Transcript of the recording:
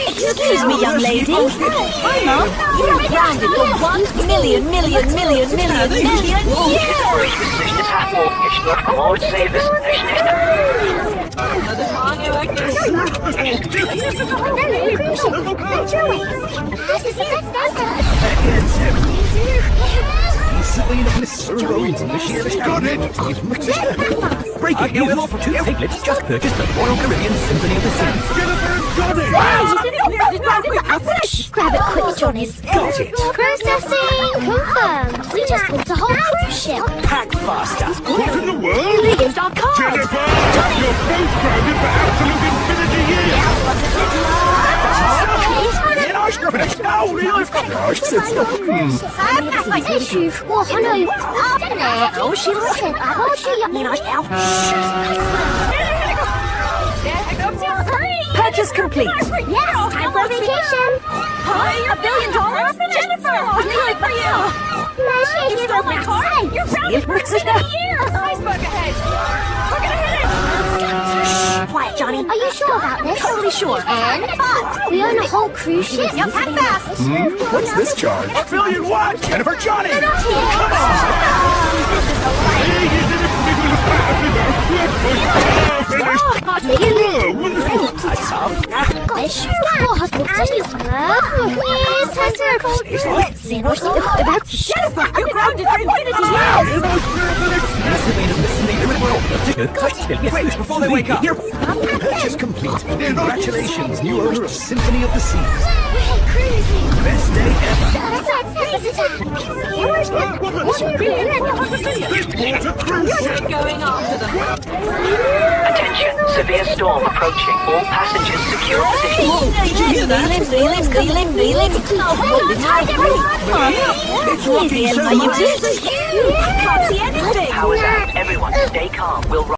Excuse me, young lady. Hi, Mum. You're grounded for 1,000,000,000,000,000,000,000,000 Breaking news for 2 piglets just purchased the Royal Caribbean Symphony of the Seas. Grab it quick, Johnny. Got it. Processing confirmed. We just bought a whole cruise ship. Pack faster. What in the world? We used our card. Jennifer! You're both grounded for absolute infinity years! Oh, she likes it. Purchase complete. Yes, time for a vacation. Hi, $1 billion? Jennifer! Good for you! You stole my car? You're grounded for 20 years! Iceberg ahead! We're gonna hit it! Quiet, Johnny. Are you sure about this? Totally sure. And we own a whole cruise ship. Yep, pack fast. What's this charge? $1 billion what? Jennifer Johnny! Gosh, what has been Yes, Jennifer, you're grounded for infinity years! Quick, before they wake up! Purchase complete. Congratulations, new owner of Symphony of the Seas. We're cruising. Best day ever. Going after them. Attention, severe storm approaching. All passengers secure position. Did you hear that? It's rocking so much. Can't see anything. Powers out. Everyone, stay calm. We'll